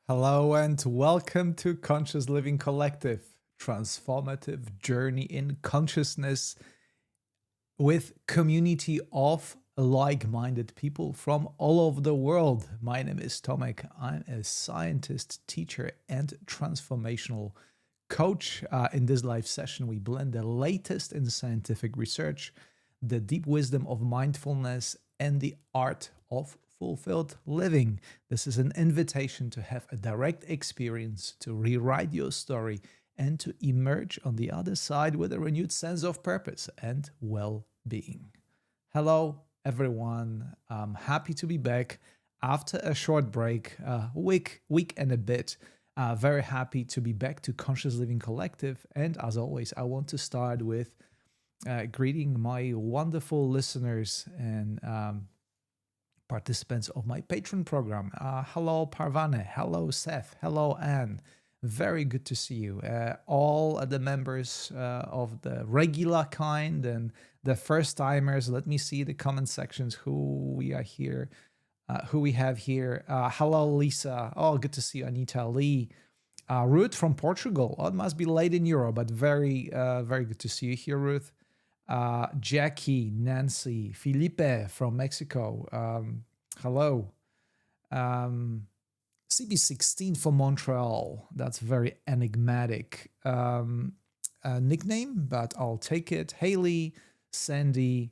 Hello and welcome to Conscious Living Collective, transformative journey in consciousness with community of like-minded people from all over the world. My name is Tomek. I'm a scientist, teacher, and transformational coach. In this live session, we blend the latest in scientific research, the deep wisdom of mindfulness, and the art of fulfilled living. This is an invitation to have a direct experience, to rewrite your story, and to emerge on the other side with a renewed sense of purpose and well-being. Hello, everyone. I'm happy to be back after a short break, week and a bit. Very happy to be back to Conscious Living Collective. And as always, I want to start with greeting my wonderful listeners and participants of my Patreon program. Hello, Parvane. Hello, Seth. Hello, Anne. Very good to see you. All the members of the regular kind and the first timers. Let me see the comment sections. Who we are here. Who we have here. Hello, Lisa. Oh, good to see you, Anita Lee. Ruth from Portugal. Oh, it must be late in Europe, but very good to see you here, Ruth. Jackie, Nancy, Felipe from Mexico. Hello. CB16 from Montreal. That's very enigmatic nickname, but I'll take it. Haley, Sandy,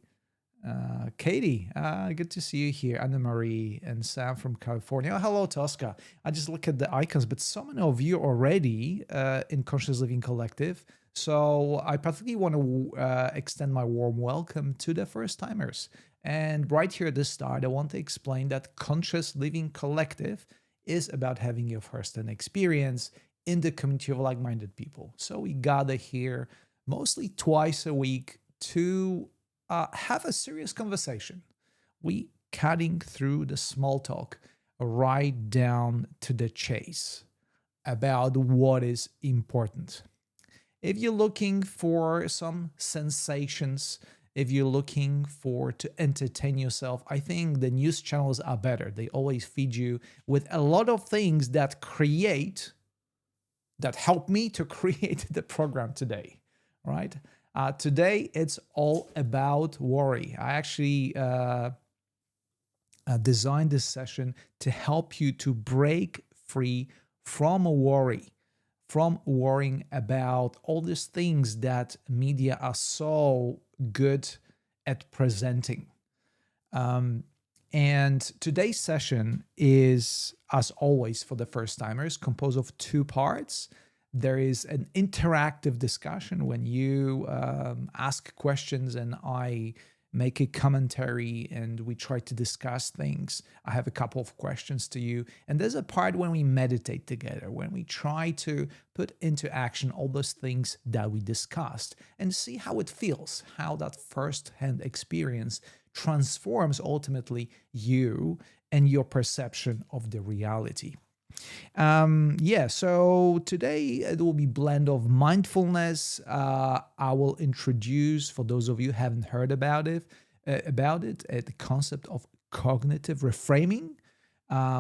Katie, good to see you here. Anna Marie and Sam from California. Oh, hello, Tosca. I just look at the icons, but so many of you already in Conscious Living Collective. So I particularly want to extend my warm welcome to the first timers. And right here at the start, I want to explain that Conscious Living Collective is about having your first-hand experience in the community of like-minded people. So we gather here mostly twice a week to have a serious conversation. We cutting through the small talk right down to the chase about what is important. If you're looking for some sensations, if you're looking to entertain yourself, I think the news channels are better. They always feed you with a lot of things that help me to create the program today, right? Today, it's all about worry. I actually designed this session to help you to break free from a worry, from worrying about all these things that media are so good at presenting. And today's session is, as always, for the first timers, composed of two parts. There is an interactive discussion when you ask questions and I make a commentary and we try to discuss things. I have a couple of questions to you. And there's a part when we meditate together, when we try to put into action all those things that we discussed and see how it feels, how that first-hand experience transforms ultimately you and your perception of the reality. So today it will be blend of mindfulness. I will introduce, for those of you who haven't heard about it, the concept of cognitive reframing,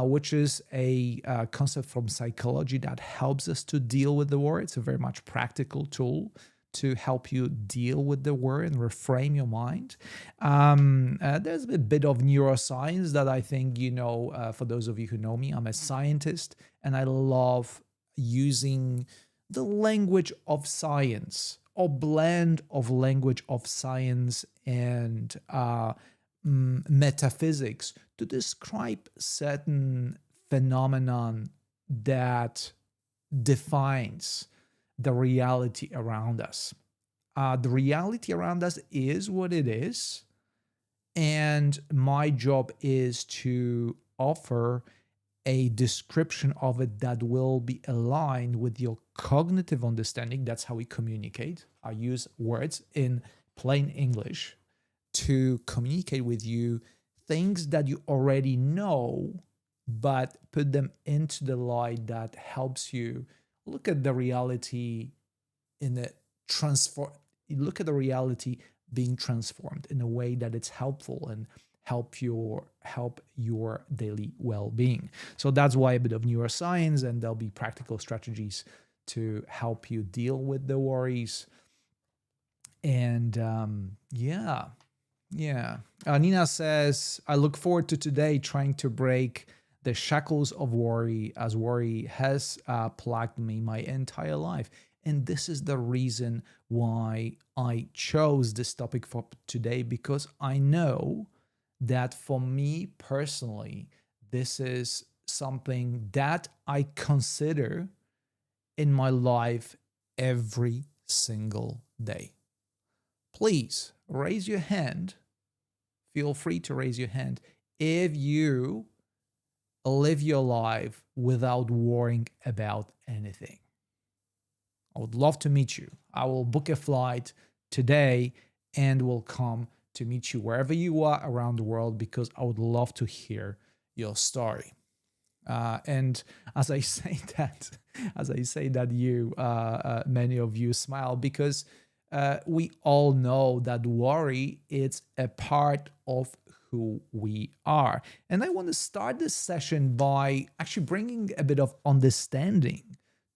which is a concept from psychology that helps us to deal with the worry. It's a very much practical tool to help you deal with the worry and reframe your mind. There's a bit of neuroscience that I think, for those of you who know me, I'm a scientist and I love using the language of science or blend of language of science and metaphysics to describe certain phenomenon that defines the reality around us. The reality around us is what it is. And my job is to offer a description of it that will be aligned with your cognitive understanding. That's how we communicate. I use words in plain English to communicate with you things that you already know, but put them into the light that helps you look at the reality look at the reality being transformed in a way that it's helpful and help your daily well-being. So that's why a bit of neuroscience, and there'll be practical strategies to help you deal with the worries. And yeah. Nina says, I look forward to today trying to break the shackles of worry, as worry has plagued me my entire life. And this is the reason why I chose this topic for today, because I know that for me personally, this is something that I consider in my life every single day. Please raise your hand. Feel free to raise your hand if you live your life without worrying about anything. I would love to meet you. I will book a flight today and will come to meet you wherever you are around the world, because I would love to hear your story. And as I say that, many of you smile, because we all know that worry is a part of who we are. And I want to start this session by actually bringing a bit of understanding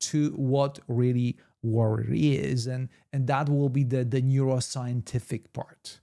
to what really worry is, and that will be the neuroscientific part.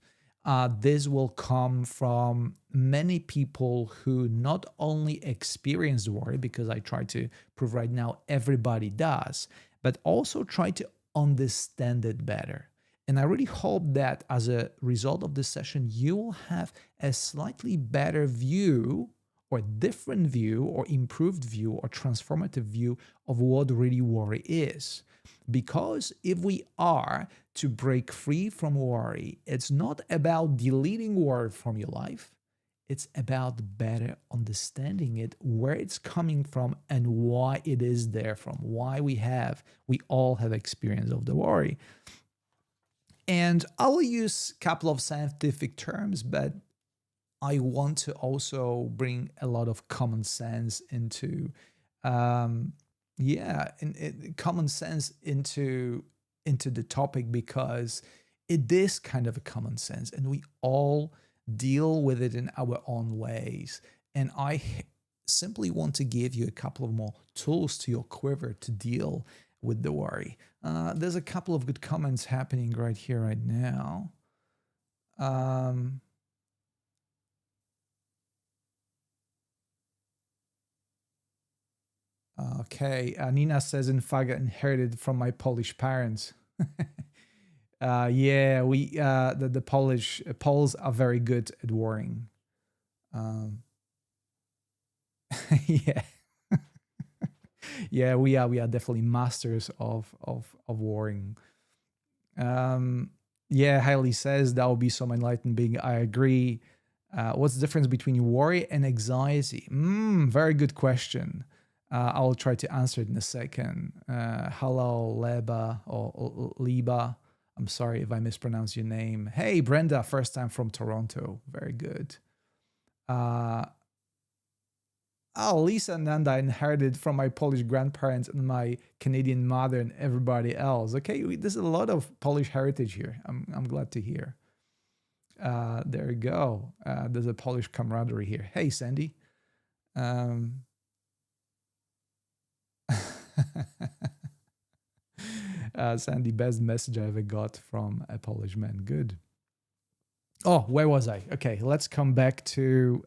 This will come from many people who not only experience worry, because I try to prove right now everybody does, but also try to understand it better. And I really hope that as a result of this session, you will have a slightly better view, or different view, or improved view, or transformative view of what really worry is. Because if we are to break free from worry, it's not about deleting worry from your life. It's about better understanding it, where it's coming from, and why it is there from, why we all have experience of the worry. And I will use a couple of scientific terms, but I want to also bring a lot of common sense into common sense into the topic, because it is kind of a common sense and we all deal with it in our own ways. And I simply want to give you a couple of more tools to your quiver to deal with the worry. There's a couple of good comments happening right here, right now. Okay, Nina says, in fact, I inherited from my Polish parents. Yeah, the Poles are very good at worrying. Yeah, yeah, we are definitely masters of worrying. Yeah, Hailey says that would be some enlightened being. I agree. What's the difference between worry and anxiety? Very good question. I'll try to answer it in a second. Hello, Leba or Liba. I'm sorry if I mispronounce your name. Hey, Brenda, first time from Toronto. Very good. Lisa and Nanda inherited from my Polish grandparents and my Canadian mother and everybody else. Okay, there's a lot of Polish heritage here. I'm glad to hear. There you go. There's a Polish camaraderie here. Hey, Sandy. Sandy, best message I ever got from a Polish man. Good. Oh, where was I? Okay, let's come back to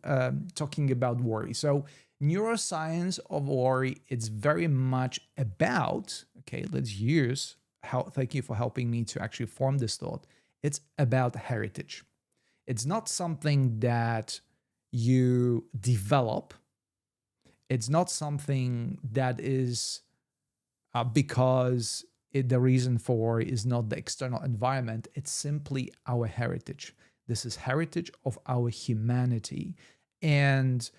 talking about worry. So, neuroscience of worry, it's very much about, okay, let's use, thank you for helping me to actually form this thought. It's about heritage. It's not something that you develop. It's not something that is because the reason for worry is not the external environment. It's simply our heritage. This is heritage of our humanity. And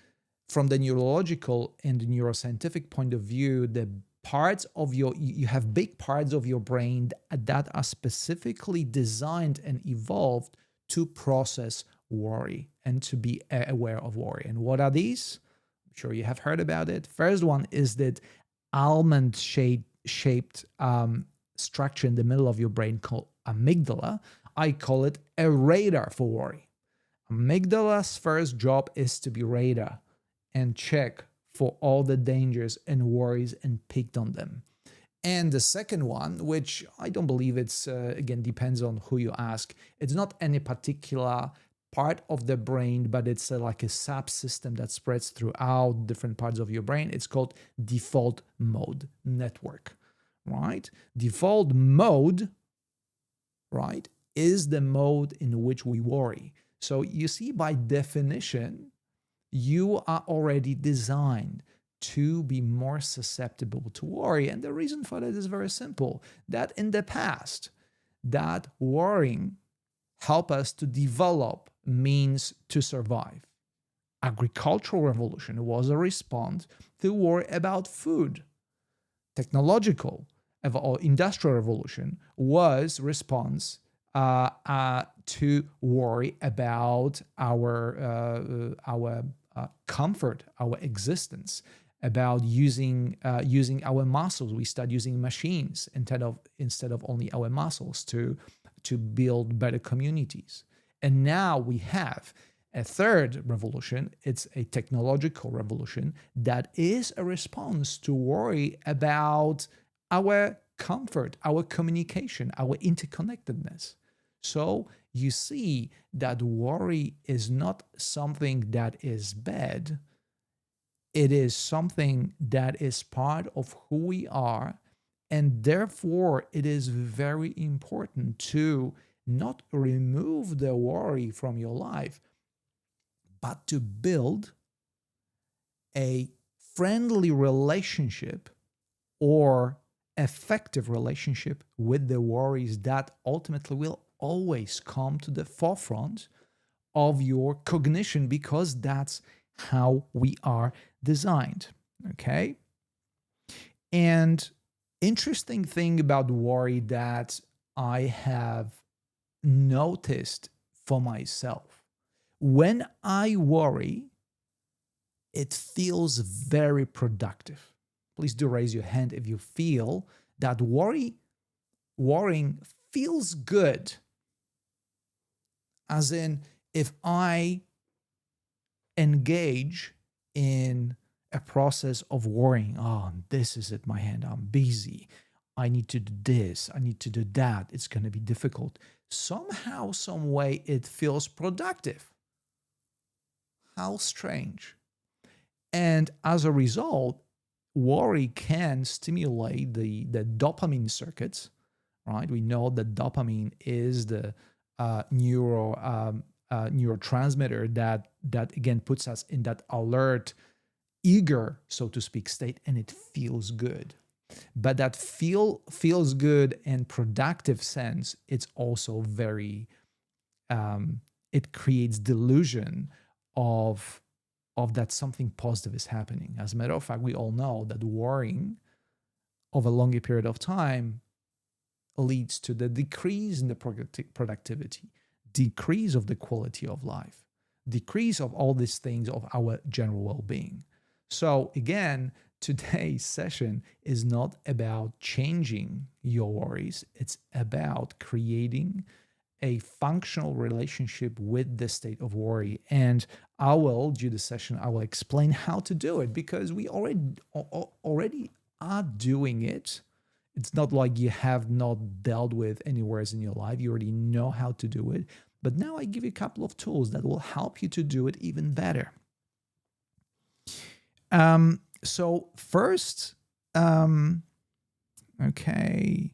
from the neurological and the neuroscientific point of view, the parts of you have big parts of your brain that are specifically designed and evolved to process worry and to be aware of worry. And what are these? I'm sure you have heard about it. First one is that almond shaped structure in the middle of your brain called amygdala. I call it a radar for worry. Amygdala's first job is to be radar and check for all the dangers and worries and picked on them. And the second one, which I don't believe it's, again, depends on who you ask. It's not any particular part of the brain, but it's like a subsystem that spreads throughout different parts of your brain. It's called default mode network, right? Default mode, right, is the mode in which we worry. So you see, by definition, you are already designed to be more susceptible to worry. And the reason for that is very simple, that in the past, that worrying helped us to develop means to survive. Agricultural revolution was a response to worry about food. Technological or industrial revolution was response to worry about our comfort, our existence, about using our muscles. We start using machines instead of only our muscles to build better communities. And now we have a third revolution. It's a technological revolution that is a response to worry about our comfort, our communication, our interconnectedness. So you see that worry is not something that is bad. It is something that is part of who we are. And therefore, it is very important to not remove the worry from your life, but to build a friendly relationship or effective relationship with the worries that ultimately will always come to the forefront of your cognition, because that's how we are designed. Okay. And interesting thing about worry that I have noticed for myself, when I worry, it feels very productive. Please do raise your hand if you feel that worrying feels good. As in, if I engage in a process of worrying, oh, this is at my hand, I'm busy, I need to do this, I need to do that, it's going to be difficult. Somehow, some way, it feels productive. How strange. And as a result, worry can stimulate the dopamine circuits, right? We know that dopamine is the neurotransmitter that again puts us in that alert, eager, so to speak, state, and it feels good. But that feels good and productive sense, it's also very it creates delusion of that something positive is happening. As a matter of fact, we all know that worrying over a longer period of time leads to the decrease in the productivity, decrease of the quality of life, decrease of all these things of our general well-being. So again, today's session is not about changing your worries. It's about creating a functional relationship with the state of worry. And I will, due to the session, I will explain how to do it, because we already are doing it. It's not like you have not dealt with any worries in your life. You already know how to do it. But now I give you a couple of tools that will help you to do it even better. So first, okay.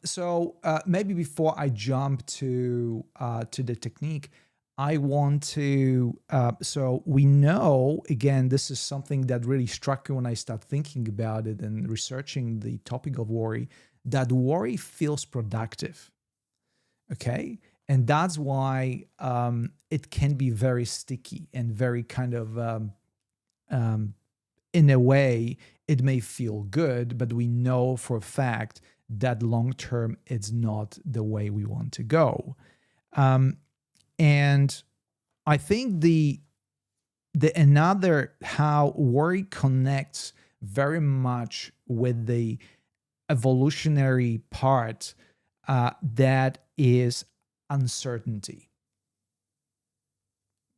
So maybe before I jump to the technique, I want to. So we know, again, this is something that really struck me when I start thinking about it and researching the topic of worry. That worry feels productive. Okay, and that's why it can be very sticky and very kind of. In a way, it may feel good, but we know for a fact that long term, it's not the way we want to go. And I think the another how worry connects very much with the evolutionary part that is uncertainty.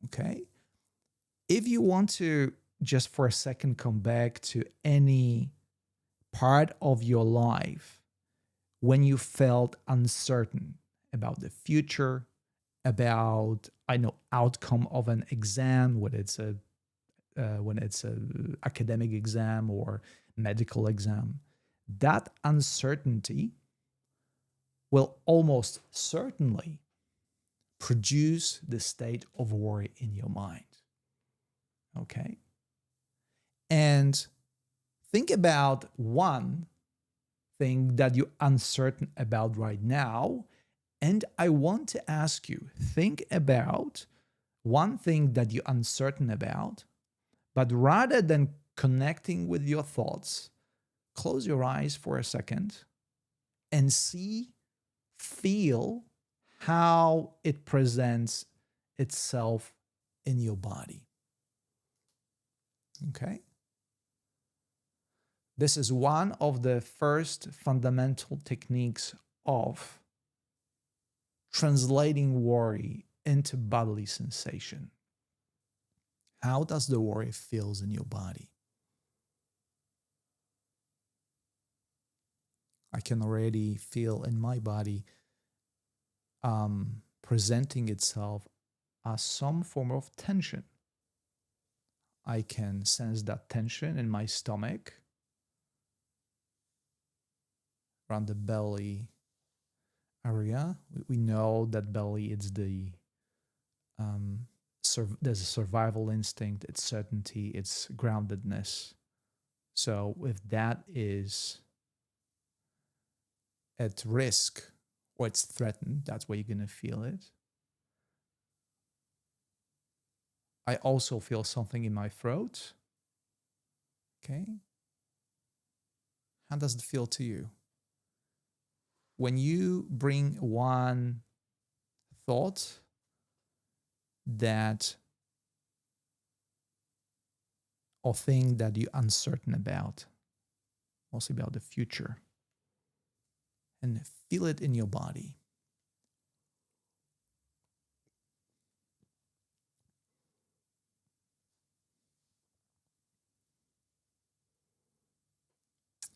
Okay. If you want to just for a second come back to any part of your life when you felt uncertain about the future, about outcome of an exam, when it's a academic exam or medical exam, that uncertainty will almost certainly produce the state of worry in your mind. Okay. And think about one thing that you're uncertain about right now. And I want to ask you, think about one thing that you're uncertain about, but rather than connecting with your thoughts, close your eyes for a second and feel how it presents itself in your body. Okay? This is one of the first fundamental techniques of translating worry into bodily sensation. How does the worry feels in your body? I can already feel in my body presenting itself as some form of tension. I can sense that tension in my stomach, around the belly area. We know that belly is there's a survival instinct, it's certainty, it's groundedness. So if that is at risk or it's threatened, that's where you're going to feel it. I also feel something in my throat. Okay. How does it feel to you? When you bring one thought that or thing that you're uncertain about, mostly about the future, and feel it in your body.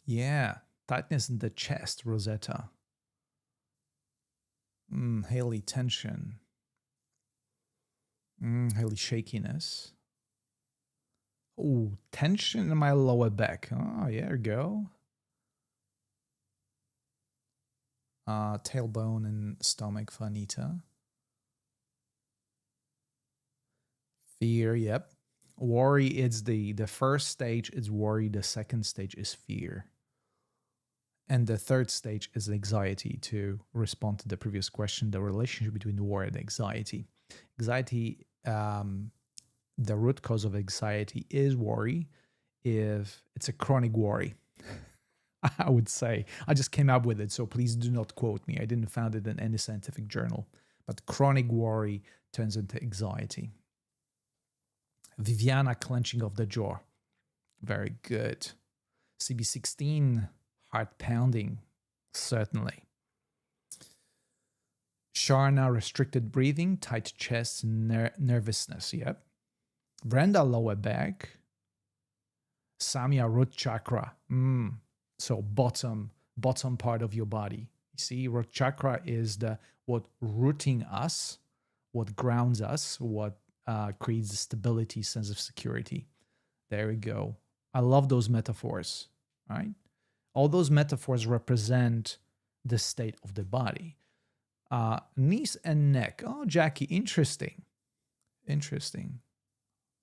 Yeah, tightness in the chest, Rosetta. Haley, tension. Haley, shakiness. Oh, tension in my lower back. Oh, yeah, there you go. Tailbone and stomach for Anita. Fear, yep. Worry is the first stage is worry, the second stage is fear. And the third stage is anxiety, to respond to the previous question, the relationship between worry and anxiety. Anxiety, the root cause of anxiety is worry. If it's a chronic worry, I would say. I just came up with it, so please do not quote me. I didn't find it in any scientific journal. But chronic worry turns into anxiety. Viviana, clenching of the jaw. Very good. CB16, heart pounding. Certainly. Sharna, restricted breathing, tight chest, nervousness. Yep. Brenda, lower back. Samya, root chakra. So bottom part of your body. You see, root chakra is what rooting us, what grounds us, what creates the stability, sense of security. There we go. I love those metaphors, right? All those metaphors represent the state of the body. Knees and neck. Oh, Jackie, interesting. Interesting.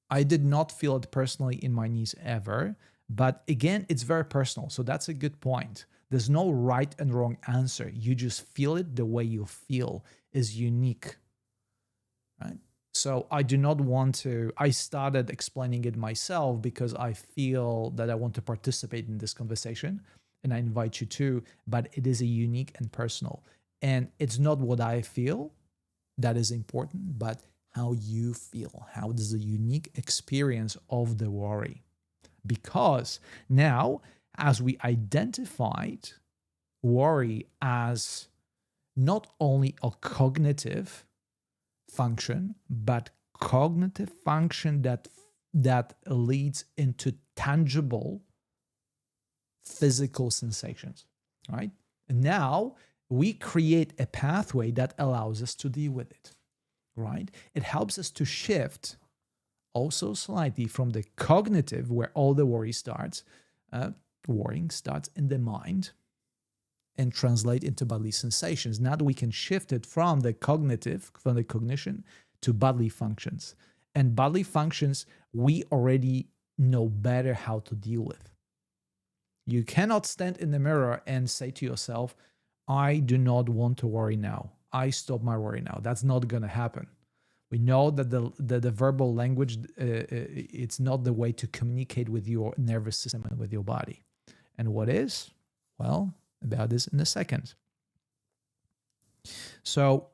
I did not feel it personally in my knees ever, but again, it's very personal. So that's a good point. There's no right and wrong answer. You just feel it the way you feel is unique, right? So I do not want to, I started explaining it myself because I feel that I want to participate in this conversation and I invite you to, but it is a unique and personal. And it's not what I feel that is important, but how you feel, how does the unique experience of the worry. Because now, as we identified worry as not only a cognitive function, but cognitive function that leads into tangible physical sensations, right? And now we create a pathway that allows us to deal with it, right? It helps us to shift also slightly from the cognitive, where all the worrying starts in the mind, and translate into bodily sensations. Now that we can shift it from the cognition to bodily functions. And bodily functions, we already know better how to deal with. You cannot stand in the mirror and say to yourself, I do not want to worry now. I stop my worry now. That's not going to happen. We know that the verbal language, it's not the way to communicate with your nervous system and with your body. And what is? Well, about this in a second. So,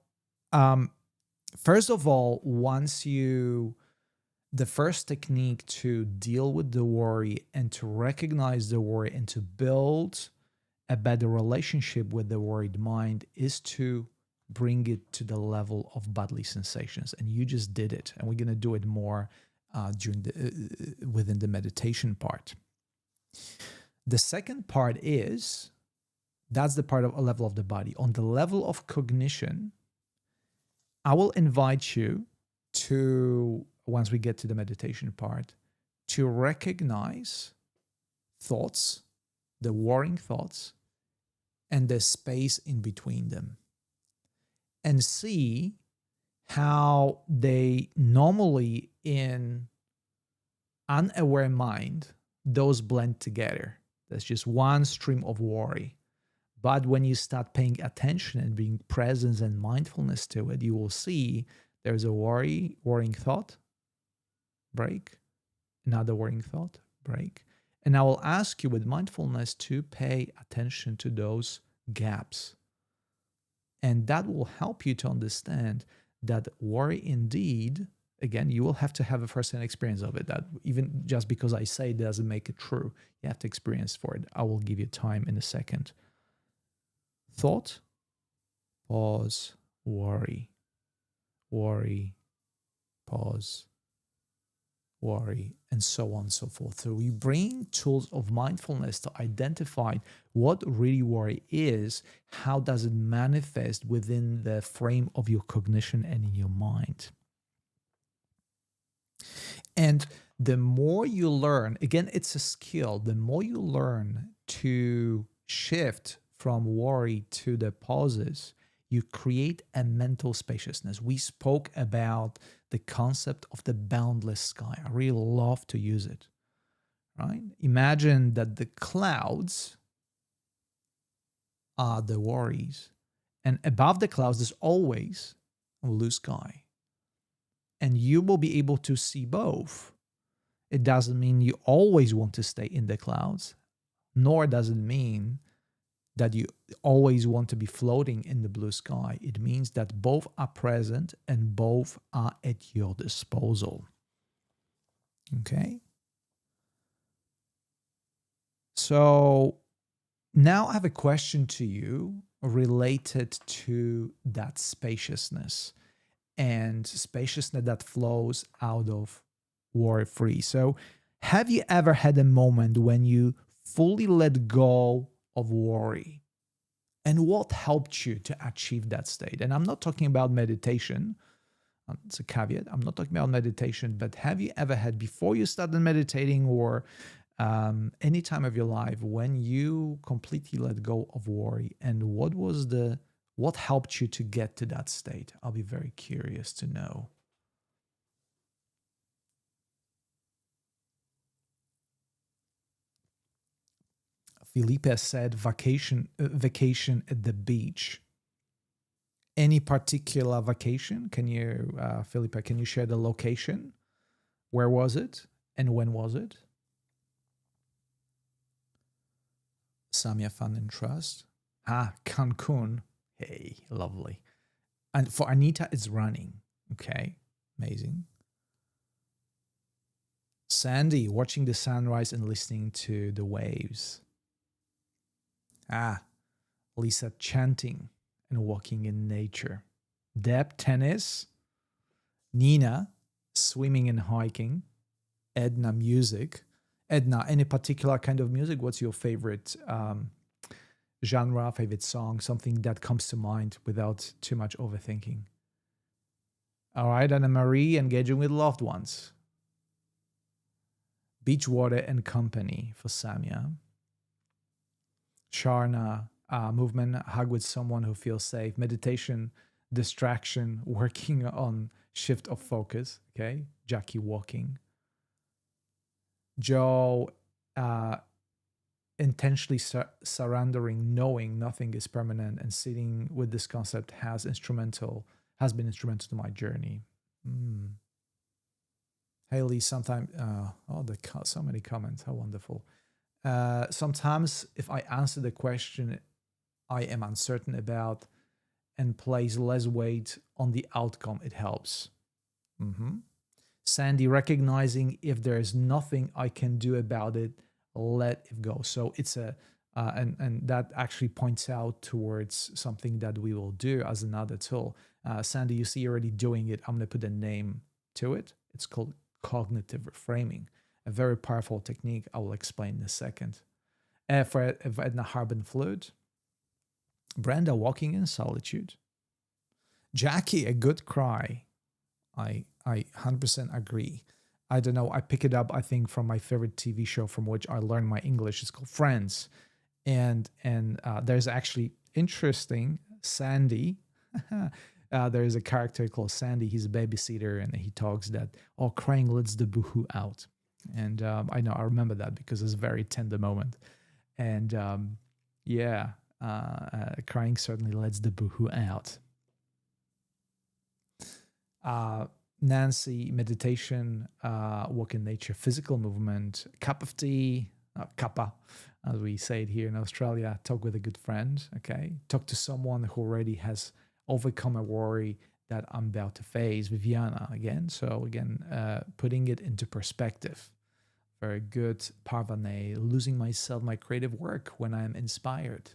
first of all, the first technique to deal with the worry and to recognize the worry and to build a better relationship with the worried mind is to bring it to the level of bodily sensations. And you just did it. And we're going to do it more within the meditation part. The second part is, that's the part of a level of the body. On the level of cognition, I will invite you to, once we get to the meditation part, to recognize thoughts, the worrying thoughts, and the space in between them, and see how they normally, in unaware mind, those blend together. There's just one stream of worry. But when you start paying attention and being present and mindfulness to it, you will see there's a worrying thought, break, another worrying thought, break. And I will ask you with mindfulness to pay attention to those gaps. And that will help you to understand that worry indeed, again, you will have to have a first-hand experience of it. That even just because I say it doesn't make it true. You have to experience for it. I will give you time in a second. Thought, pause, worry, worry, pause, worry, and so on and so forth. So we bring tools of mindfulness to identify what really worry is, how does it manifest within the frame of your cognition and in your mind. And the more you learn, again, it's a skill, the more you learn to shift from worry to the pauses, you create a mental spaciousness. We spoke about the concept of the boundless sky. I really love to use it, right? Imagine that the clouds are the worries, and above the clouds, there's always a blue sky. And you will be able to see both. It doesn't mean you always want to stay in the clouds, nor does it mean that you always want to be floating in the blue sky. It means that both are present and both are at your disposal. Okay? So now I have a question to you related to that spaciousness and spaciousness that flows out of worry-free. So have you ever had a moment when you fully let go of worry? And what helped you to achieve that state? And I'm not talking about meditation. It's a caveat. I'm not talking about meditation, but have you ever had, before you started meditating or any time of your life, when you completely let go of worry? And what helped you to get to that state? I'll be very curious to know. Felipe said vacation at the beach. Any particular vacation? Can you, Felipe, can you share the location? Where was it? And when was it? Samia Fun and Trust. Cancun. Hey, lovely. And for Anita, it's running. Okay, amazing. Sandy, watching the sunrise and listening to the waves. Lisa, chanting and walking in nature. Deb, tennis. Nina, swimming and hiking, Edna, music. Edna, any particular kind of music? What's your favorite genre, favorite song, something that comes to mind without too much overthinking? All right, Anna Marie, engaging with loved ones. Beach water and company for Samia. Sharna, movement, hug with someone who feels safe. Meditation, distraction, working on shift of focus. Okay, Jackie, walking. Joe, intentionally surrendering, knowing nothing is permanent, and sitting with this concept has been instrumental to my journey. Haley, sometimes so many comments, how wonderful. Sometimes if I answer the question I am uncertain about and place less weight on the outcome, it helps. Sandy, recognizing if there is nothing I can do about it, let it go. So it's and that actually points out towards something that we will do as another tool. Sandy, you see you're already doing it. I'm going to put a name to it. It's called cognitive reframing, a very powerful technique I will explain in a second. For Edna, Harbin Fluid. Brenda, walking in solitude. Jackie, a good cry. I 100% agree. I don't know. I pick it up, I think, from my favorite TV show from which I learned my English. It's called Friends. And there's actually interesting Sandy. There is a character called Sandy. He's a babysitter, and he talks that, oh, crying lets the boohoo out. And I remember that because it's a very tender moment. And crying certainly lets the boohoo out. Nancy, meditation, walk in nature, physical movement, cup of tea, kappa, as we say it here in Australia, talk with a good friend, okay? Talk to someone who already has overcome a worry that I'm about to face. Viviana, again. So again, putting it into perspective. Very good. Parvane, losing myself, my creative work when I'm inspired.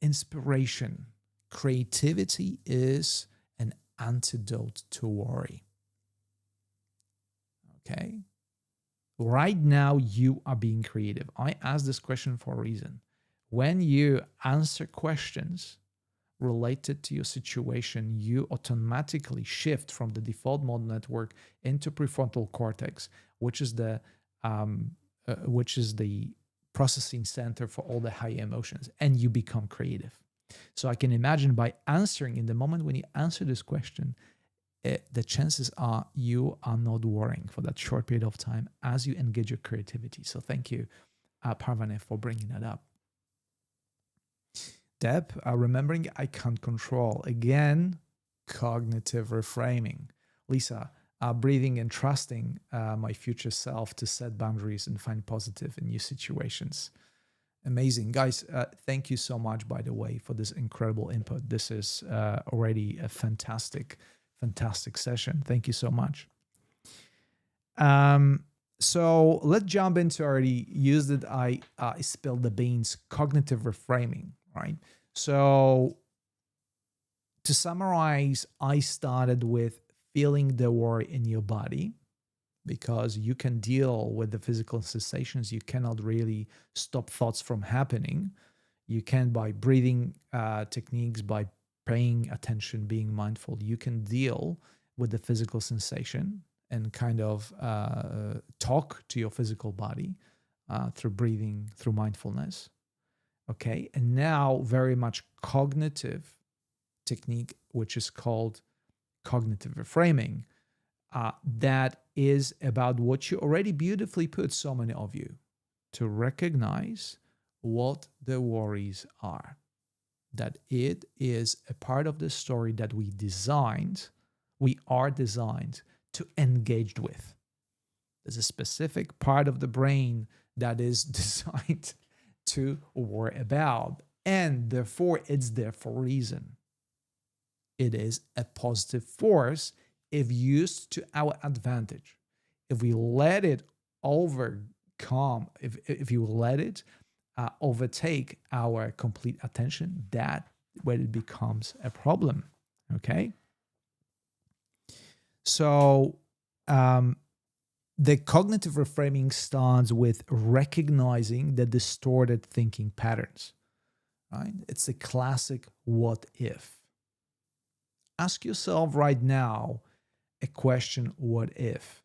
Inspiration. Creativity is an antidote to worry. Okay. Right now, you are being creative. I asked this question for a reason. When you answer questions related to your situation, you automatically shift from the default mode network into prefrontal cortex, which is the processing center for all the high emotions, and you become creative. So I can imagine by answering in the moment when you answer this question, the chances are you are not worrying for that short period of time as you engage your creativity. So thank you, Parvane, for bringing that up. Deb, remembering I can't control. Again, cognitive reframing. Lisa, breathing and trusting my future self to set boundaries and find positive in new situations. Amazing. Guys, thank you so much, by the way, for this incredible input. This is already a fantastic session. Thank you so much. So let's jump into, already used it. I spilled the beans, cognitive reframing, right? So to summarize, I started with feeling the worry in your body, because you can deal with the physical sensations. You cannot really stop thoughts from happening. You can, by breathing techniques, by paying attention, being mindful, you can deal with the physical sensation and kind of talk to your physical body through breathing, through mindfulness. Okay, and now very much cognitive technique, which is called cognitive reframing. That is about what you already beautifully put, so many of you, to recognize what the worries are. That it is a part of the story that we are designed to engage with. There's a specific part of the brain that is designed to worry about, and therefore it's there for a reason. It is a positive force if used to our advantage. If we let it overcome, if you let it overtake our complete attention, that when it becomes a problem. Okay. So Um, the cognitive reframing starts with recognizing the distorted thinking patterns, right? It's a classic what if. Ask yourself right now a question, what if?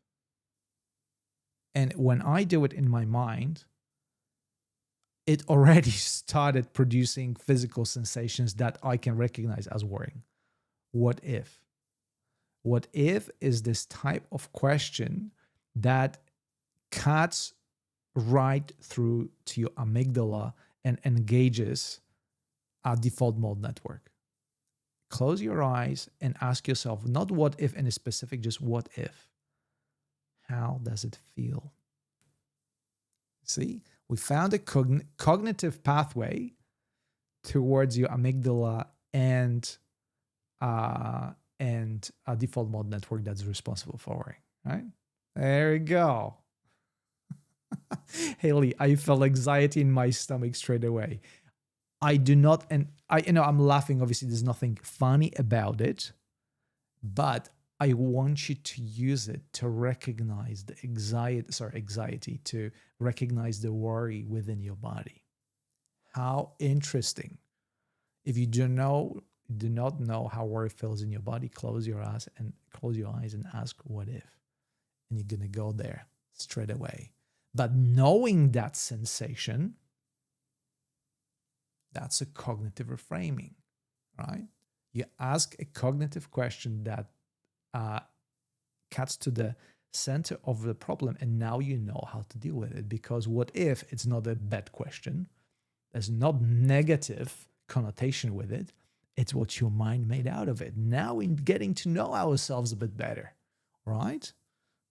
And when I do it in my mind, it already started producing physical sensations that I can recognize as worrying. What if? What if is this type of question that cuts right through to your amygdala and engages a default mode network. Close your eyes and ask yourself, not what if in a specific, just what if. How does it feel? See, we found a cognitive pathway towards your amygdala and a default mode network that's responsible for worrying, right? There we go. Haley, I felt anxiety in my stomach straight away. I do not, and I'm laughing. Obviously, there's nothing funny about it, but I want you to use it to recognize the anxiety, to recognize the worry within your body. How interesting. If you do not know how worry feels in your body, close your eyes and ask what if. And you're gonna go there straight away. But knowing that sensation, that's a cognitive reframing, right? You ask a cognitive question that cuts to the center of the problem, and now you know how to deal with it. Because what if it's not a bad question? There's not negative connotation with it. It's what your mind made out of it. Now in getting to know ourselves a bit better, right?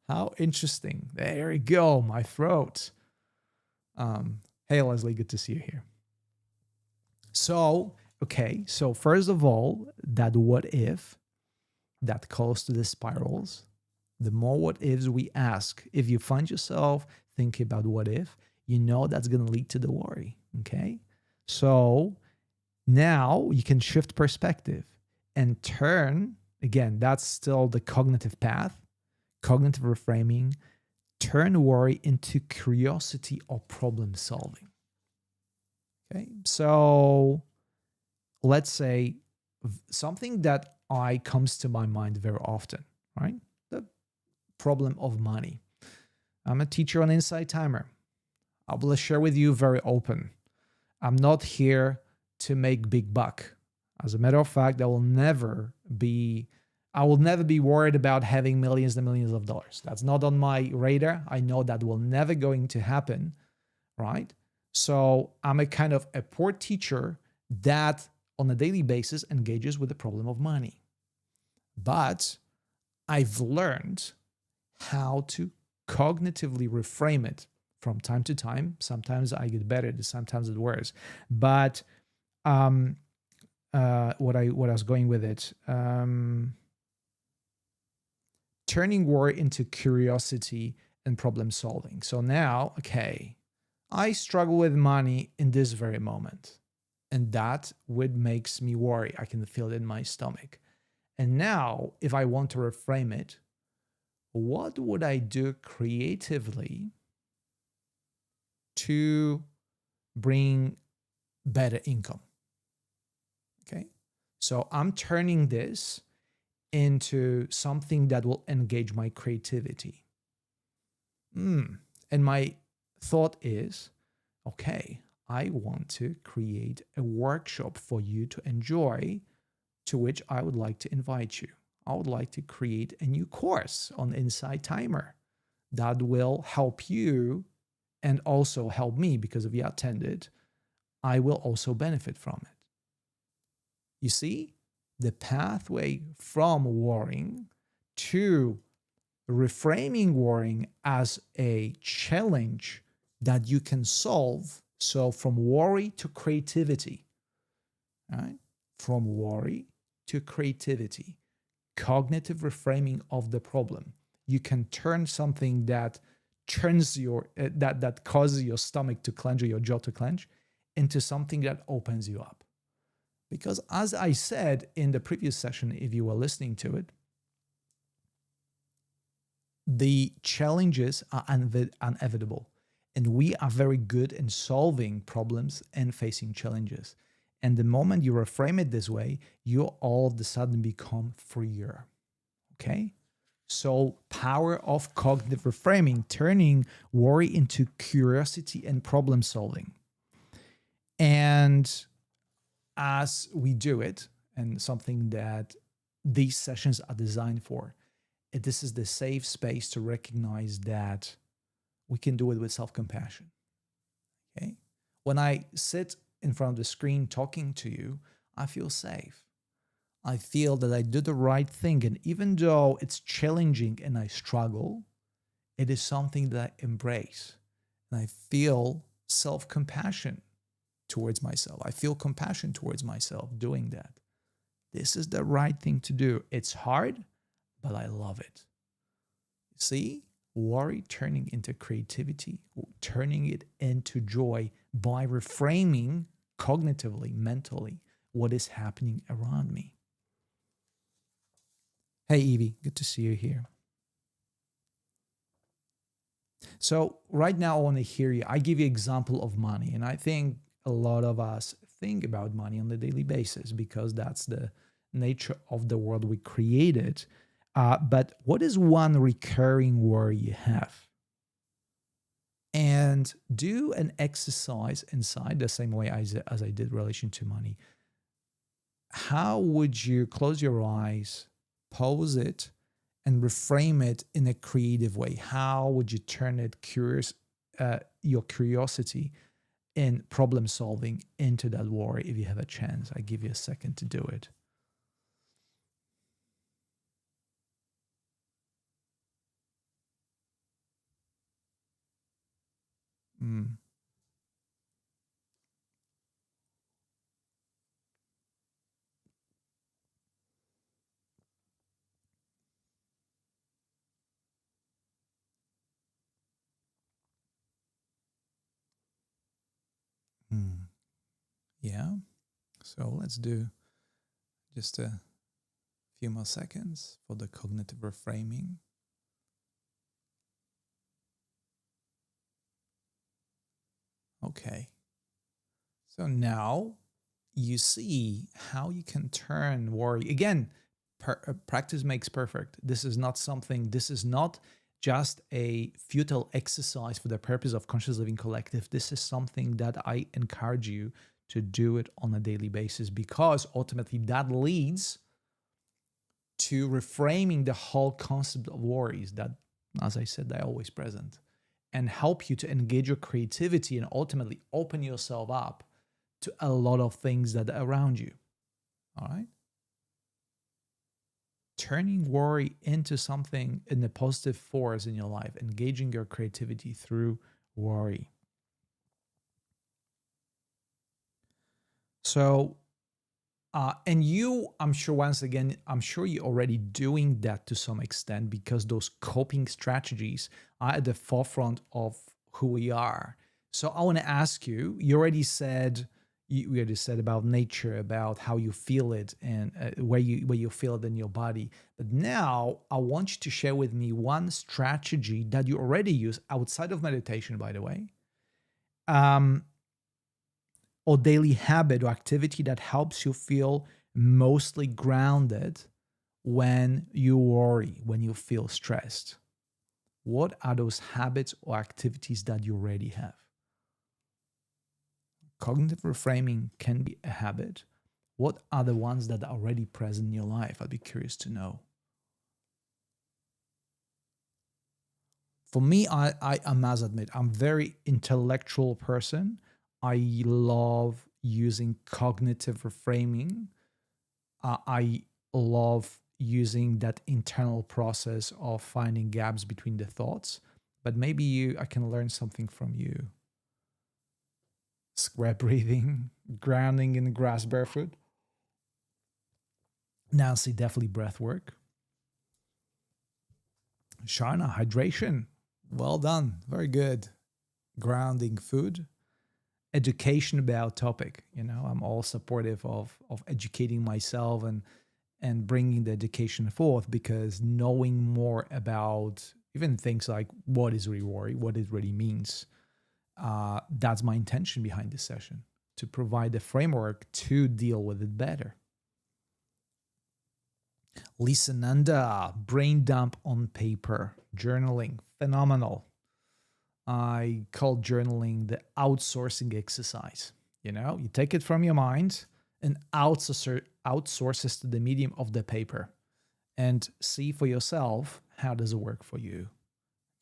How interesting. There you go, my throat. Hey, Leslie, good to see you here. So first of all, that what if, that calls to the spirals. The more what ifs we ask, if you find yourself thinking about what if, you know that's going to lead to the worry, okay? So now you can shift perspective and turn, again, that's still the cognitive path, cognitive reframing, turn worry into curiosity or problem solving. Okay, so let's say something that comes to my mind very often, right? The problem of money. I'm a teacher on Insight Timer. I will share with you very open. I'm not here to make big buck. As a matter of fact, I will never be worried about having millions and millions of dollars. That's not on my radar. I know that will never going to happen, right? So I'm a kind of a poor teacher that on a daily basis engages with the problem of money. But I've learned how to cognitively reframe it from time to time. Sometimes I get better, sometimes it worse. But what I was going with it, turning worry into curiosity and problem solving. So now, okay, I struggle with money in this very moment. And that would makes me worry. I can feel it in my stomach. And now, if I want to reframe it, what would I do creatively to bring better income? Okay. So I'm turning this into something that will engage my creativity. And my thought is, okay, I want to create a workshop for you to enjoy, to which I would like to invite you. I would like to create a new course on Insight Timer that will help you and also help me, because if you attend it, I will also benefit from it. You see, the pathway from worrying to reframing worrying as a challenge that you can solve. So from worry to creativity, right? From worry to creativity, cognitive reframing of the problem. You can turn something that turns that causes your stomach to clench or your jaw to clench into something that opens you up. Because as I said in the previous session, if you were listening to it, The challenges are inevitable, and we are very good in solving problems and facing challenges. And the moment you reframe it this way, you all of a sudden become freer. Okay? So, power of cognitive reframing, turning worry into curiosity and problem solving. And as we do it, and something that these sessions are designed for, this is the safe space to recognize that we can do it with self compassion. Okay. When I sit in front of the screen talking to you, I feel safe. I feel that I do the right thing. And even though it's challenging and I struggle, it is something that I embrace. And I feel self compassion towards myself. I feel compassion towards myself doing that. This is the right thing to do. It's hard, but I love it. See, worry turning into creativity, turning it into joy by reframing cognitively, mentally, what is happening around me. Hey, Evie, good to see you here. So, right now, I want to hear you. I give you example of money, and I think a lot of us think about money on a daily basis because that's the nature of the world we created. But what is one recurring worry you have? And do an exercise inside the same way as I did relation to money. How would you close your eyes, pose it, and reframe it in a creative way? How would you turn it your curiosity in problem solving into that worry if you have a chance? I give you a second to do it. Mm. Mm. Yeah. So let's do just a few more seconds for the cognitive reframing. Okay. So now you see how you can turn worry. Again, practice makes perfect. This is not just a futile exercise for the purpose of Conscious Living Collective. This is something that I encourage you to do it on a daily basis because ultimately that leads to reframing the whole concept of worries that, as I said, they're always present and help you to engage your creativity and ultimately open yourself up to a lot of things that are around you. All right. Turning worry into something in a positive force in your life, engaging your creativity through worry. So, and you, I'm sure, once again, I'm sure you're already doing that to some extent because those coping strategies are at the forefront of who we are. So, I want to ask you, we already said about nature, about how you feel it and where you feel it in your body. But now I want you to share with me one strategy that you already use outside of meditation, by the way, um, or daily habit or activity that helps you feel mostly grounded when you worry, when you feel stressed. What are those habits or activities that you already have? Cognitive reframing can be a habit. What are the ones that are already present in your life? I'd be curious to know. For me, I must admit, I'm a very intellectual person. I love using cognitive reframing. I love using that internal process of finding gaps between the thoughts. But maybe I can learn something from you. Square breathing, grounding in the grass barefoot. Nancy, definitely breath work. Sharna, hydration. Well done. Very good. Grounding food. Education about topic. I'm all supportive of educating myself and bringing the education forth because knowing more about even things like what is really worry, what it really means. That's my intention behind this session, to provide a framework to deal with it better. Lisa Nanda, brain dump on paper, journaling, phenomenal. I call journaling the outsourcing exercise. You take it from your mind and outsource it to the medium of the paper and see for yourself, how does it work for you?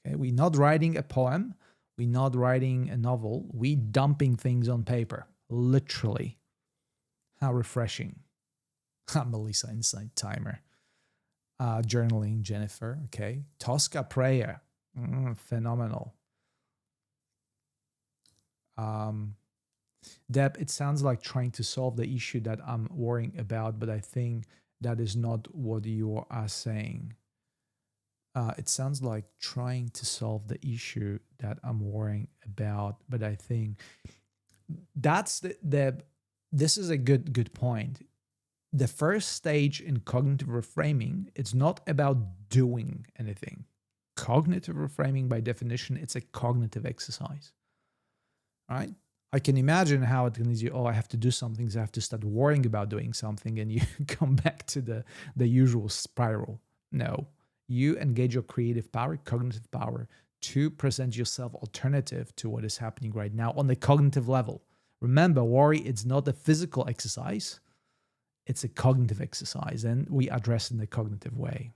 Okay, we're not writing a poem. We're not writing a novel. We're dumping things on paper, literally. How refreshing. Melissa, Insight Timer. Journaling, Jennifer. Okay. Tosca prayer. Phenomenal. Deb, it sounds like trying to solve the issue that I'm worrying about, but I think that is not what you are saying. It sounds like trying to solve the issue that I'm worrying about, but I think that's this is a good point. The first stage in cognitive reframing, it's not about doing anything. Cognitive reframing, by definition, it's a cognitive exercise, right? I can imagine how it can easy. Oh, I have to do something, so I have to start worrying about doing something, and you come back to the usual spiral. No, you engage your creative power, cognitive power, to present yourself alternative to what is happening right now on the cognitive level. Remember, worry, it's not a physical exercise. It's a cognitive exercise, and we address it in a cognitive way.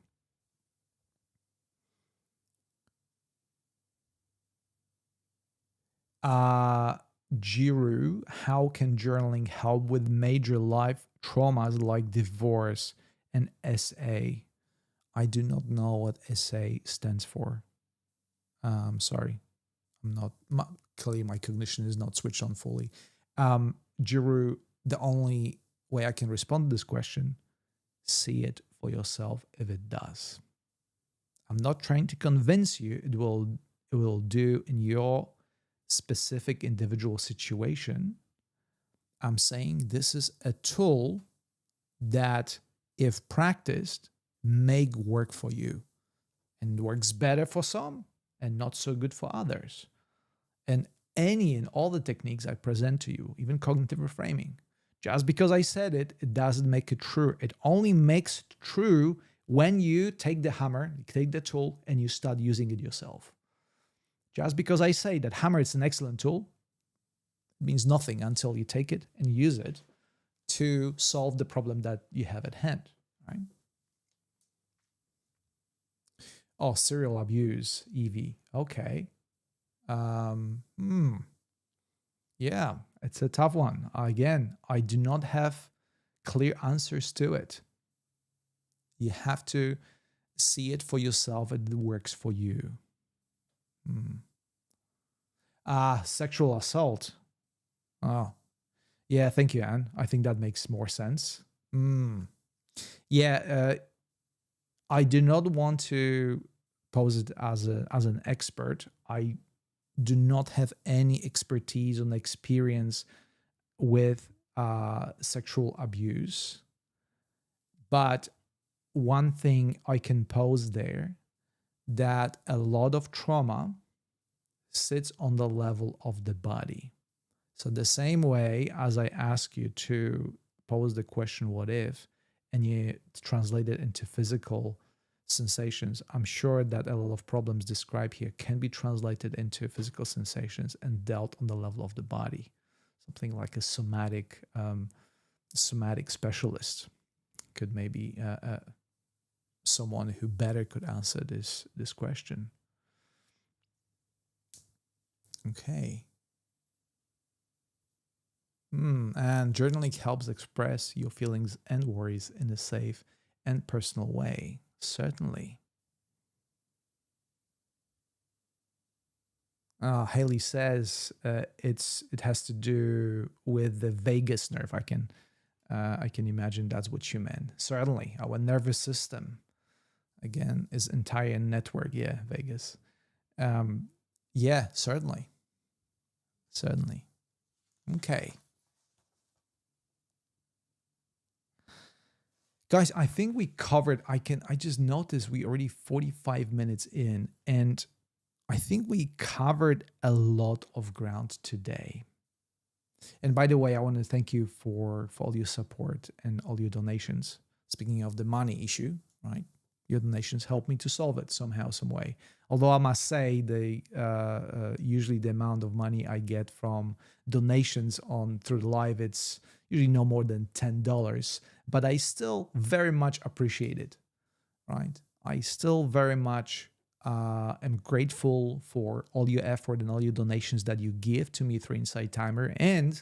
Jiru, how can journaling help with major life traumas like divorce and SA? I do not know what SA stands for. Sorry, I'm not. Clearly, my cognition is not switched on fully. Jiru, the only way I can respond to this question: see it for yourself if it does. I'm not trying to convince you it will do in your specific individual situation. I'm saying this is a tool that, if practiced, may work for you, and works better for some and not so good for others. And any and all the techniques I present to you, even cognitive reframing, just because I said it, it doesn't make it true. It only makes it true when you take the hammer, you take the tool, and you start using it yourself. Just because I say that hammer is an excellent tool, it means nothing until you take it and use it to solve the problem that you have at hand, right? Oh, serial abuse, Evie. Okay. Yeah, it's a tough one. Again, I do not have clear answers to it. You have to see it for yourself and it works for you. Sexual assault. Oh, yeah, thank you, Anne. I think that makes more sense. Yeah, I do not want to pose it as an expert. I do not have any expertise or experience with sexual abuse. But one thing I can pose there, that a lot of trauma sits on the level of the body. So the same way as I ask you to pose the question, what if, and you translate it into physical sensations, I'm sure that a lot of problems described here can be translated into physical sensations and dealt on the level of the body. Something like a somatic specialist could maybe someone who better could answer this question. Okay. And journaling helps express your feelings and worries in a safe and personal way. Certainly. Haley says it has to do with the vagus nerve. I can imagine that's what you meant. Certainly, our nervous system, again, is entire network. Yeah, vagus. Yeah, certainly. Okay. Guys, I think we covered, I just noticed we already 45 minutes in, and I think we covered a lot of ground today. And by the way, I want to thank you for all your support and all your donations. Speaking of the money issue, right? Your donations help me to solve it somehow, some way. Although I must say, usually the amount of money I get from donations on through the live, it's usually no more than $10. But I still very much appreciate it, right? I still very much am grateful for all your effort and all your donations that you give to me through Insight Timer, and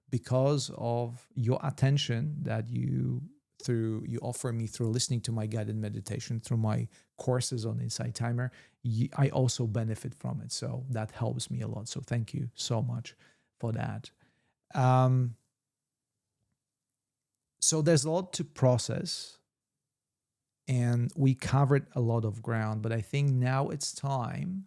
because of your attention that you offer me through listening to my guided meditation, through my courses on Insight Timer, I also benefit from it. So that helps me a lot. So thank you so much for that. So there's a lot to process, and we covered a lot of ground, but I think now it's time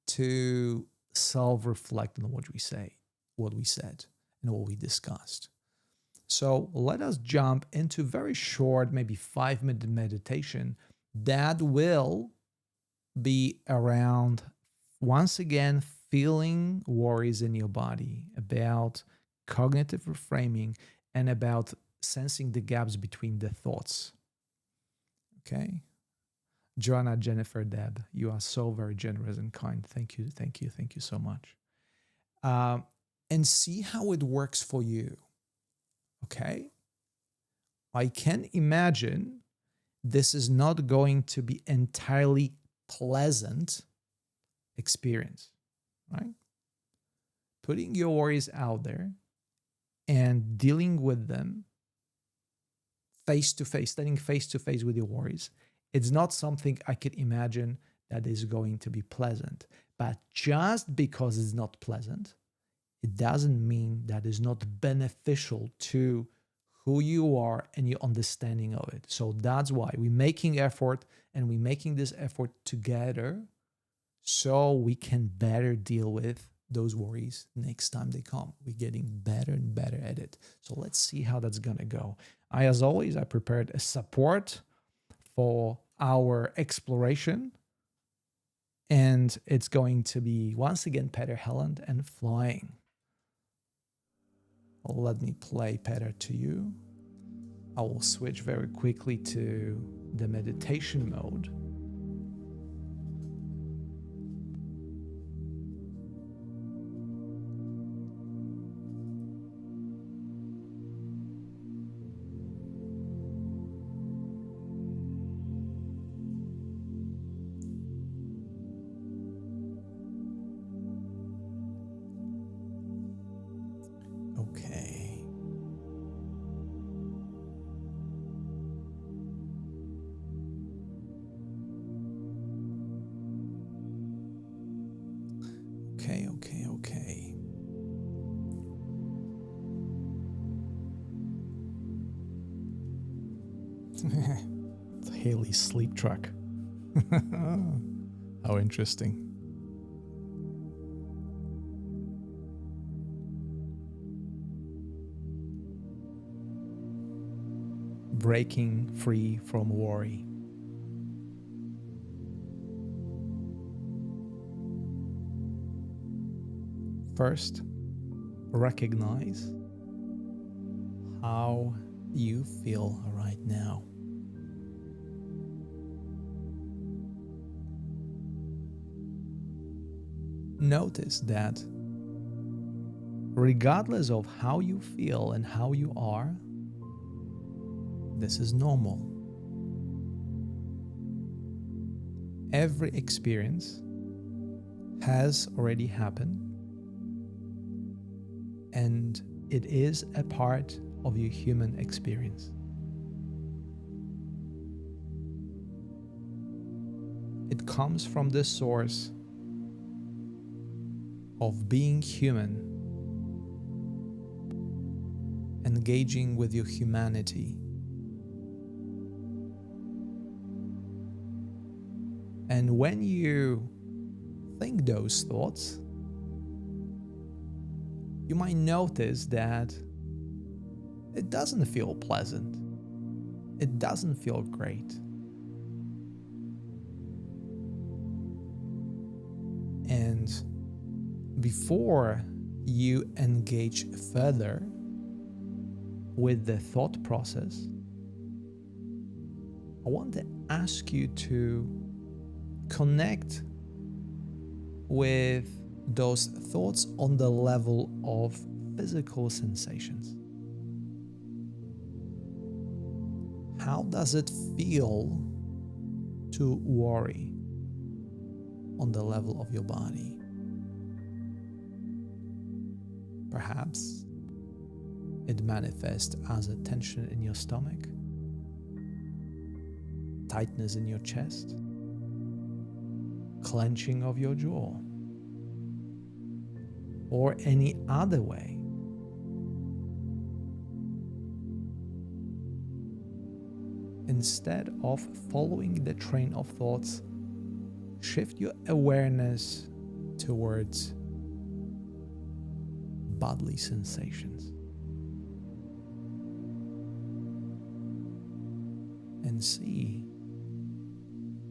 to self-reflect on what we said, and what we discussed. So let us jump into very short, maybe 5-minute meditation that will be around, once again, feeling worries in your body, about cognitive reframing, and about sensing the gaps between the thoughts. Okay. Joanna, Jennifer, Deb, you are so very generous and kind. Thank you so much. And see how it works for you. Okay. I can imagine this is not going to be entirely pleasant experience, right? Putting your worries out there and dealing with them face to face, standing face to face with your worries, it's not something I could imagine that is going to be pleasant. But just because it's not pleasant, it doesn't mean that it's not beneficial to who you are and your understanding of it. So that's why we're making effort, and we're making this effort together so we can better deal with those worries next time they come. We're getting better and better at it. So let's see how that's going to go. As always, I prepared a support for our exploration, and it's going to be, once again, Peter Helland and Flying. Let me play Peter to you. I will switch very quickly to the meditation mode. Okay. Okay. It's Haley's sleep truck. How interesting. Breaking free from worry. First, recognize how you feel right now. Notice that regardless of how you feel and how you are, this is normal. Every experience has already happened, and it is a part of your human experience. It comes from the source of being human, engaging with your humanity. And when you think those thoughts, you might notice that it doesn't feel pleasant. it doesn't feel great. And before you engage further with the thought process, I want to ask you to connect with those thoughts on the level of physical sensations. How does it feel to worry on the level of your body? Perhaps it manifests as a tension in your stomach, tightness in your chest, clenching of your jaw, or any other way. Instead of following the train of thoughts, shift your awareness towards bodily sensations. And see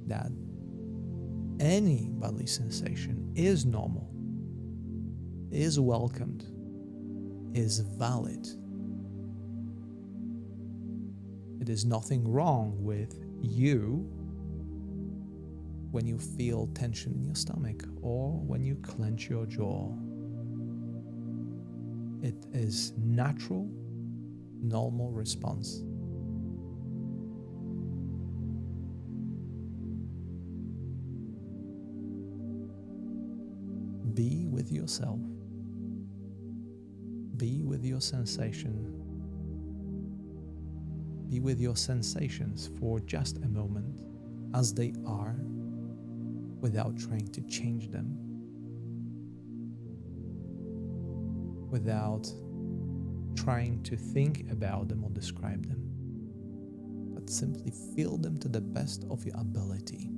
that any bodily sensation is normal, is welcomed, is valid. It is nothing wrong with you when you feel tension in your stomach or when you clench your jaw. It is natural, normal response. Be with yourself. Be with your sensation. Be with your sensations for just a moment as they are, without trying to change them, without trying to think about them or describe them, but simply feel them to the best of your ability.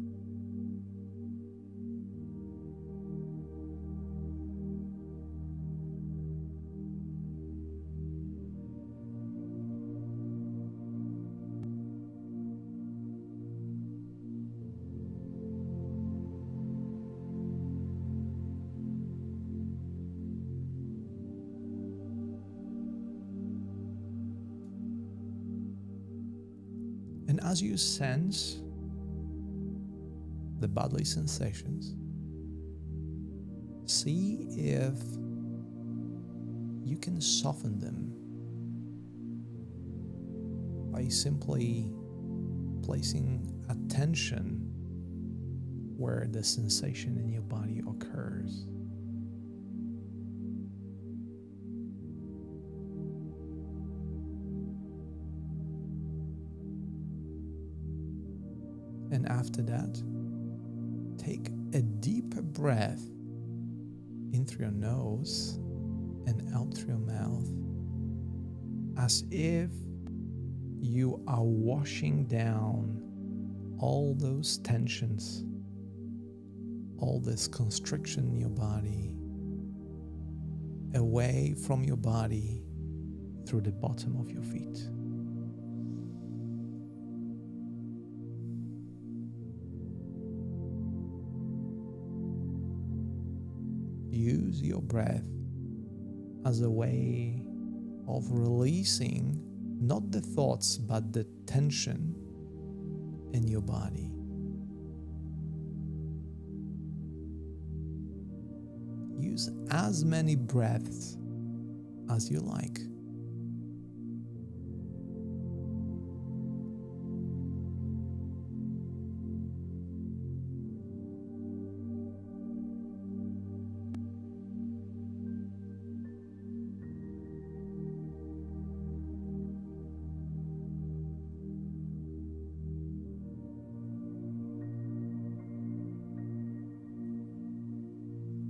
And as you sense the bodily sensations, see if you can soften them by simply placing attention where the sensation in your body occurs. And after that, take a deeper breath in through your nose and out through your mouth, as if you are washing down all those tensions, all this constriction in your body, away from your body through the bottom of your feet. Use your breath as a way of releasing not the thoughts but the tension in your body. Use as many breaths as you like.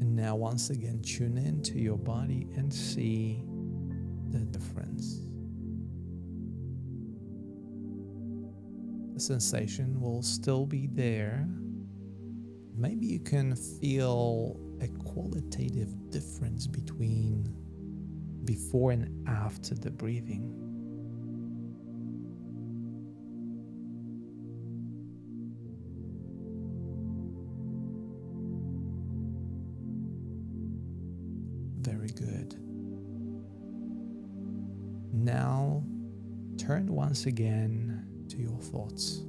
Now, once again, tune into your body and see the difference. The sensation will still be there. Maybe you can feel a qualitative difference between before and after the breathing. Very good. Now, turn once again to your thoughts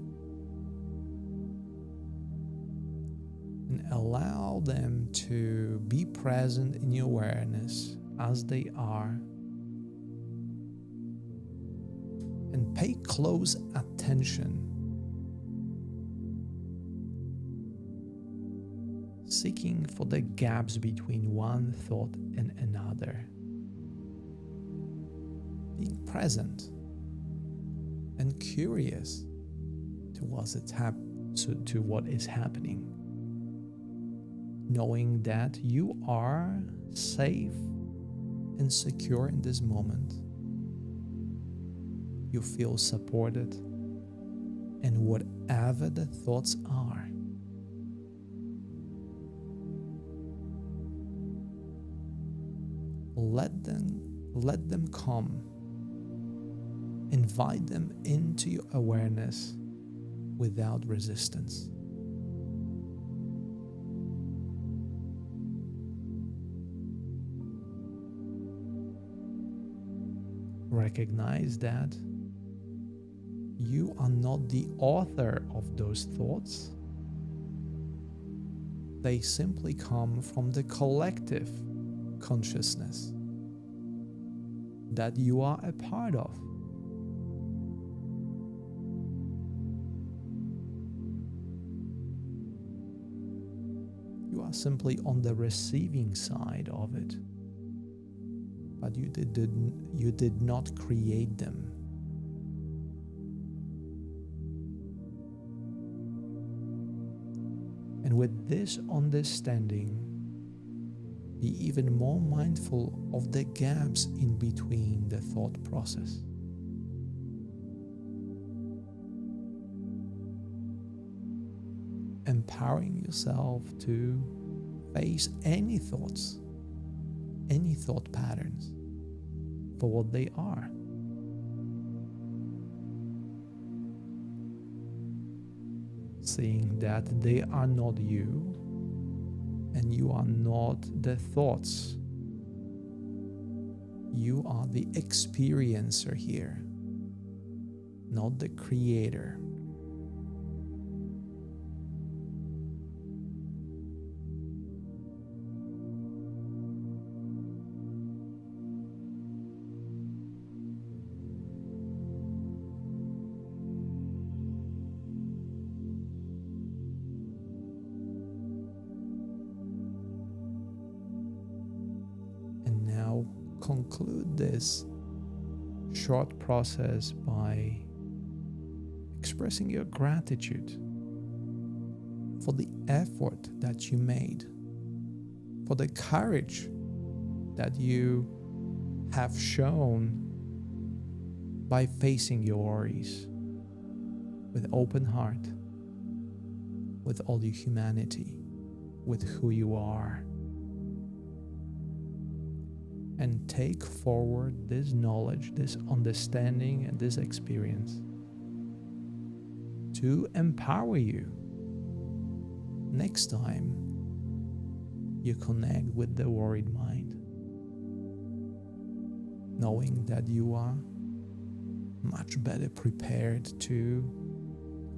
and allow them to be present in your awareness as they are, and pay close attention, seeking for the gaps between one thought and another. Being present and curious to what is happening, knowing that you are safe and secure in this moment. You feel supported, and whatever the thoughts are, let them come. Invite them into your awareness without resistance. Recognize that you are not the author of those thoughts. They simply come from the collective consciousness that you are a part of. You are simply on the receiving side of it, but you did not create them. And with this understanding, be even more mindful of the gaps in between the thought process. Empowering yourself to face any thoughts, any thought patterns for what they are. Seeing that they are not you, and you are not the thoughts. You are the experiencer here, not the creator. Conclude this short process by expressing your gratitude for the effort that you made, for the courage that you have shown by facing your worries with open heart, with all your humanity, with who you are. And take forward this knowledge, this understanding, and this experience to empower you next time you connect with the worried mind, knowing that you are much better prepared to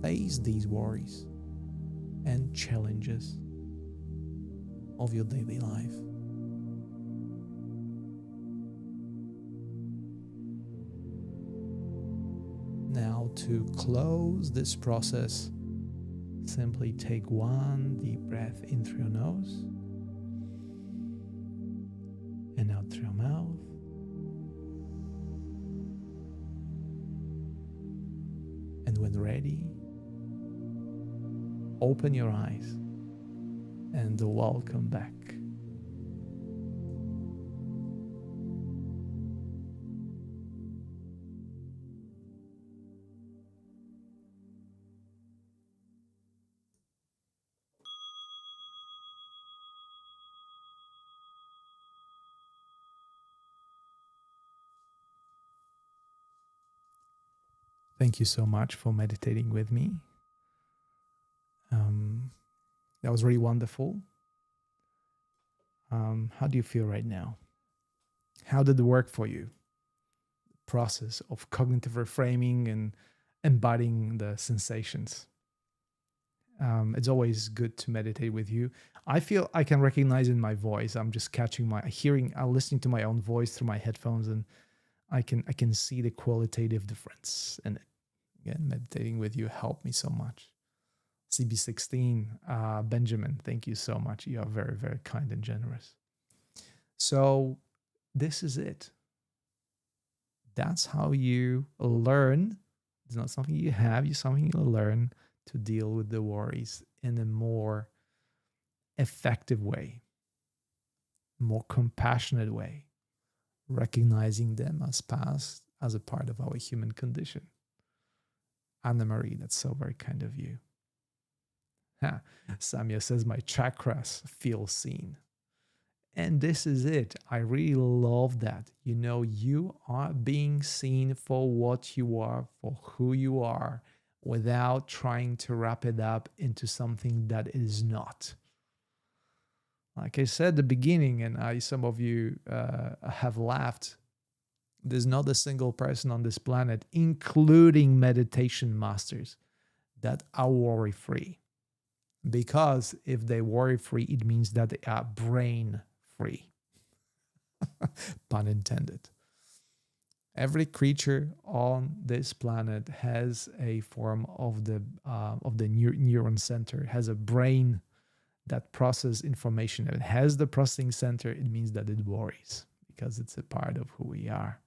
face these worries and challenges of your daily life. Now, to close this process, simply take one deep breath in through your nose and out through your mouth. And when ready, open your eyes and welcome back. Thank you so much for meditating with me. That was really wonderful. How do you feel right now? How did it work for you? Process of cognitive reframing and embodying the sensations. It's always good to meditate with you. I feel I can recognize in my voice. I'm just catching my hearing. I'm listening to my own voice through my headphones, and I can see the qualitative difference. And again, meditating with you helped me so much. CB16, Benjamin, thank you so much. You are very, very kind and generous. So this is it. That's how you learn. It's not something you have, it's something you learn to deal with the worries in a more effective way, more compassionate way, recognizing them as past, as a part of our human condition. Anna Marie, that's so very kind of you. Samia says, my chakras feel seen. And this is it. I really love that. You are being seen for what you are, for who you are, without trying to wrap it up into something that is not. Like I said at the beginning, and some of you have laughed, there's not a single person on this planet, including meditation masters, that are worry free. Because if they worry free, it means that they are brain free. Pun intended. Every creature on this planet has a form of the neuron center, has a brain that processes information. If it has the processing center, it means that it worries because it's a part of who we are.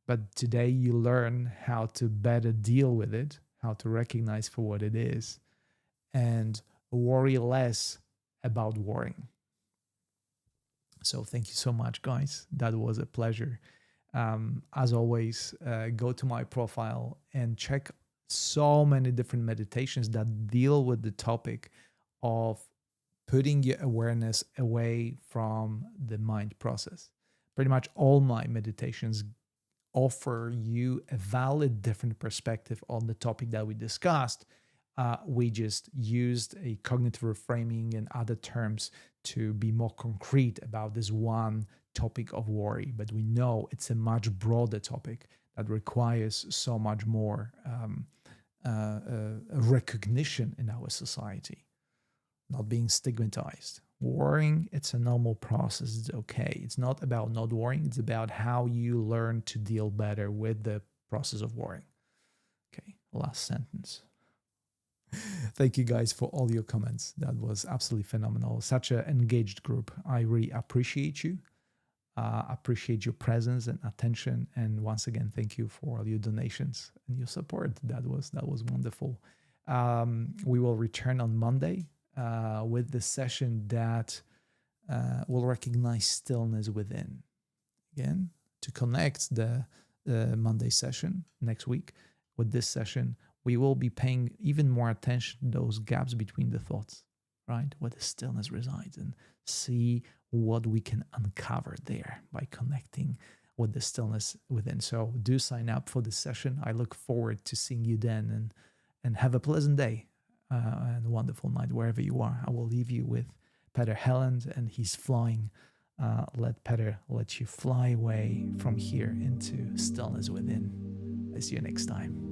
But today you learn how to better deal with it, how to recognize for what it is, and worry less about worrying. So thank you so much, guys. That was a pleasure. As always, go to my profile and check so many different meditations that deal with the topic of putting your awareness away from the mind process. Pretty much all my meditations offer you a valid different perspective on the topic that we discussed. We just used a cognitive reframing and other terms to be more concrete about this one topic of worry. But we know it's a much broader topic that requires so much more recognition in our society, not being stigmatized. Worrying, it's a normal process. It's okay. It's not about not worrying. It's about how you learn to deal better with the process of worrying. Okay, last sentence. Thank you guys for all your comments. That was absolutely phenomenal. Such an engaged group. I really appreciate you. Appreciate your presence and attention. And once again, thank you for all your donations and your support. That was wonderful. We will return on Monday with the session that will recognize stillness within. Again, to connect the Monday session next week with this session, we will be paying even more attention to those gaps between the thoughts, right? Where the stillness resides, and see what we can uncover there by connecting with the stillness within. So do sign up for this session. I look forward to seeing you then, and have a pleasant day and a wonderful night wherever you are. I will leave you with Peter Helland, and he's flying. Let Peter let you fly away from here into stillness within. I see you next time.